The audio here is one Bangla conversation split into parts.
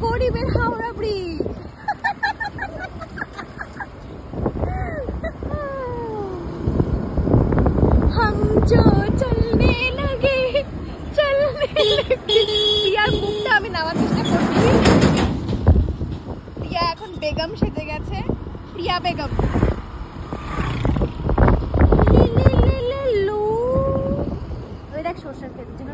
গরিবের হাওড়া ব্রিজ। हम जो चलने लगे প্রিয়ার মুখটা আমি নামার চেষ্টা করছি। প্রিয়া এখন বেগম সেজে গেছে, প্রিয়া বেগম। ওই দেখ সরষের ক্ষেত জন্য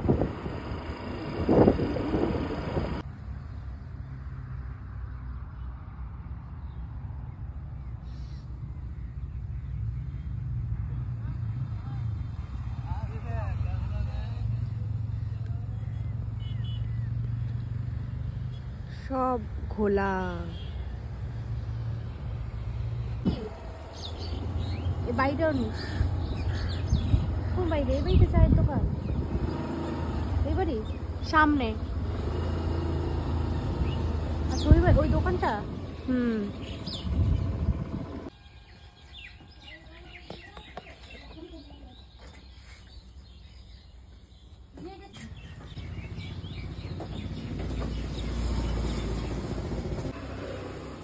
সব ঘোলা। বাইরে কোন বাইরে? এই বাড়িতে চায়ের দোকান, এই বাড়ি সামনে। আচ্ছা ওই দোকানটা।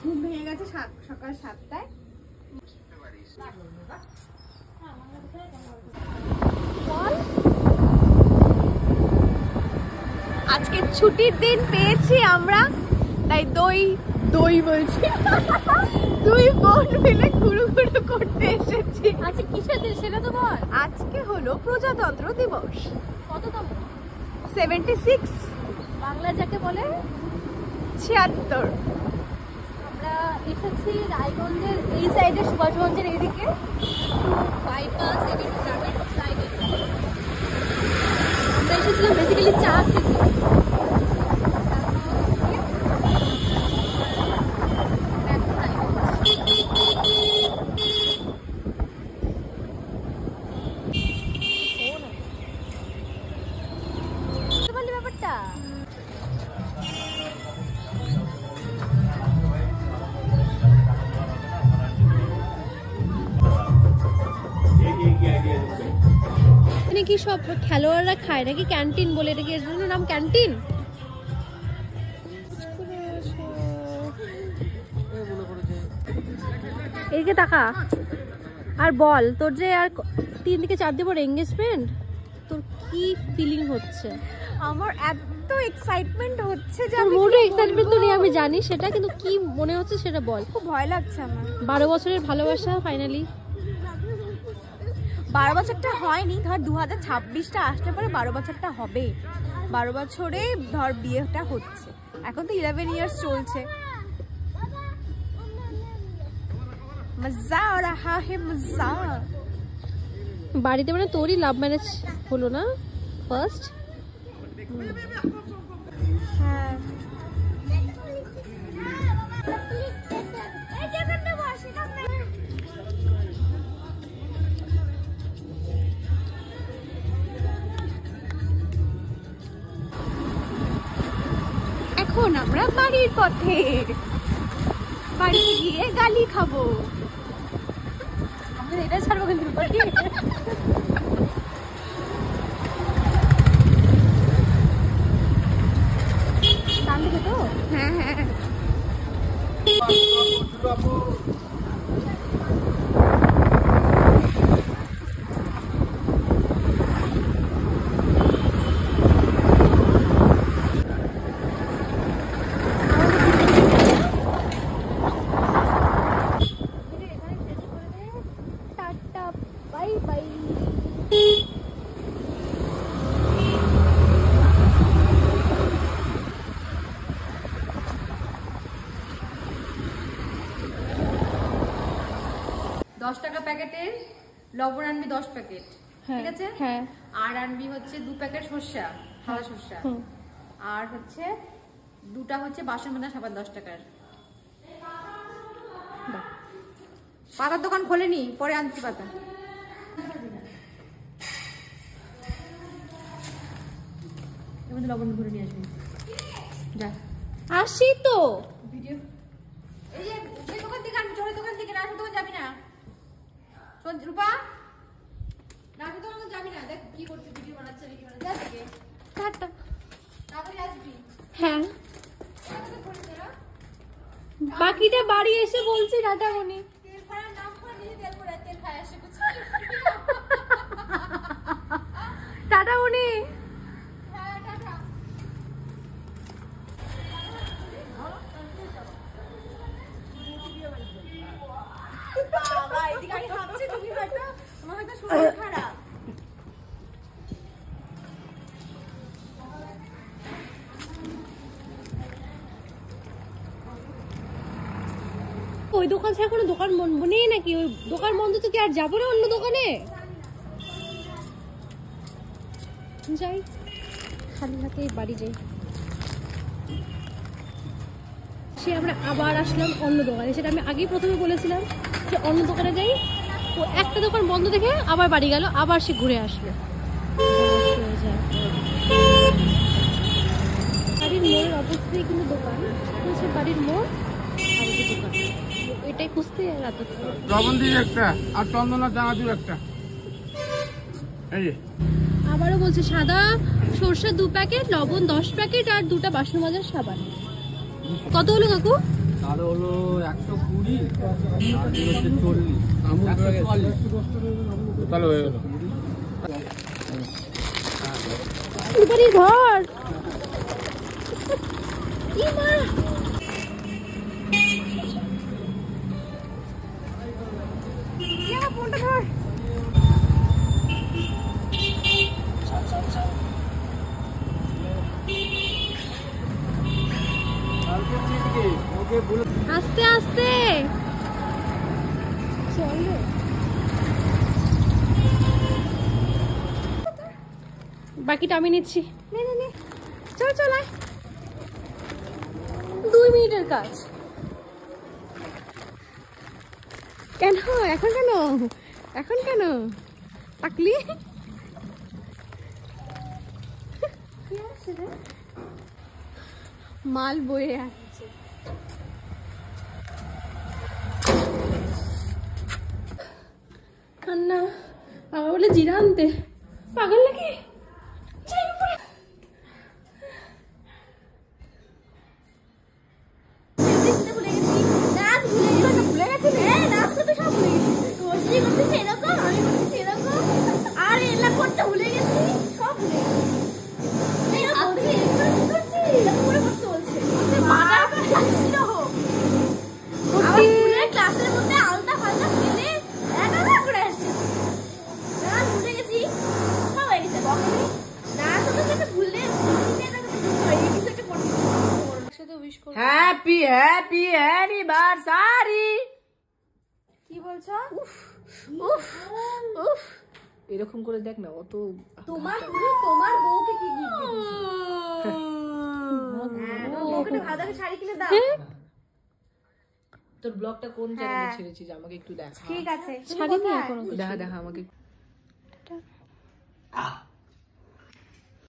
ঘুম ভেঙে গেছে সকাল 7টায়। আজকে ছুটির দিন পেয়েছি আমরা, তাই দই বলছি দুই বোন মিলে ঘুরু করতে এসেছি। আচ্ছা কিসের দিন সেটা তো বল। আজকে হলো প্রজাতন্ত্র দিবস। কততম? 76। বাংলা যাকে বলে 76। আমরা এসেছি রায়গঞ্জের এই সাইডে, সুভাষগঞ্জের এইদিকে বাইপাস সাইডে। আমরা এসেছিলাম বেসিক্যালি চা খেতে। ব্যাপারটা কি সব খেলোয়াড়রা খায় নাকি ক্যান্টিন বলে? এটা কি এর জন্য নাম ক্যান্টিন? এইদিকে তাকা আর বল, তোর যে আর 3 থেকে 4 দিন পর এঙ্গেজমেন্ট, তোর কি ফিলিং হচ্ছে? আমার এত এক্সাইটমেন্ট হচ্ছে যে আমি মোটেও এক্সাইটমেন্ট তো নেই, আমি জানি সেটা, কিন্তু কি মনে হচ্ছে সেটা বল। খুব ভয় লাগছে আমার। 12 বছরের ভালোবাসা ফাইনালি। 12 বছরটা হয়নি, ধর 2026টা আসলে পরে 12 বছরটা হবে। 12 বছরে ধর বিয়েটা হচ্ছে, এখন তো 11 ইয়ার্স চলছে। মজা আ রাহা হে মজা। বাড়িতে মানে তোরই লাভ ম্যারেজ হলো না ফার্স্ট? হ্যাঁ এখন আমরা বাড়ির পথে, বাড়ি গিয়ে গালি খাবো। আমরা এটা ছাড়বো কিন্তু তো। হ্যাঁ হ্যাঁ টাকা প্যাকেটের লবণ আনবি 10 প্যাকেট, ঠিক আছে? হ্যাঁ। আর আনবি হচ্ছে 2 প্যাকেট সরষা, সাদা সরষা। আর হচ্ছে 2টা হচ্ছে বাসন মাজা সাবান 10 টাকার। পাতার দোকান খোলেনি, পরে আনছি পাতা। এর মধ্যে লবণ ভরে নিয়ে আসবি। যা আসি তো ভিডিও। এই যে এই দোকান থেকে আনবি, চোরের দোকান থেকে, রাজু দোকান যাবি না। শোন রূপা, রাজু দোকান যাবি না। দেখ কি করছে, ভিডিও বানাচ্ছে, ভিডিও বানাচ্ছে। যা থেকে টাটা, তাড়াতাড়ি আসবি। হ্যাঁ বাকিটা বাড়ি এসে বলছি টাটা মনি। টাটা মনি। ওই দোকান ছাড়া কোনো দোকান বন্ধ নেই নাকি? ওই দোকান বন্ধ তো কি আর যাবো না অন্য দোকানে? যাই, খালি হাতে বাড়ি যাই। সে আমরা আবার আসলাম অন্য দোকানে, সেটা আমি আগেই প্রথমে বলেছিলাম যে অন্য দোকানে যাই। ও একটা দোকান বন্ধ দেখে আবার বাড়ি গেল, আবার সে ঘুরে আসলো। বাড়ির মোড়ের অবস্থায় কিন্তু দোকান, সে বাড়ির মোড় আর এই দোকান, এটাই খুঁজতে রাত। লবণ দিয়ে একটা আর চন্দনা দানা দিয়ে একটা। এই যে আবারও বলছে সাদা সরষে 2 প্যাকেট, লবণ 10 প্যাকেট আর 2টা বাসন মাজার সাবান। কত হলো কাকু? তাহলে হলো 120 আর হচ্ছে 40 তাহলে হয়ে গেল। বাড়ির ঘর ই মা, ফোনটা ধর। আস্তে আস্তে চলো। বাকিটা আমি নিচ্ছি। নে নে নে, চল চল আয়। 2 মিনিটের কাজ। কেন এখন, কেন এখন, কেন টাকলি? মাল বয়ে আসছে। কান্না আমার বলে জিরা আনতে, পাগল নাকি? Happy happy anniversary. কি বলছো? উফ উফ উফ, এরকম করে দেখ না। অত তোমার বউকে কি গিফট দিয়েছো? শাড়ি কিনে দাও। তোর ব্লগটা কোন চ্যানেলে ছেড়েছিস আমাকে একটু দেখা। ঠিক আছে, শাড়ি নিয়ে দেখা আমাকে।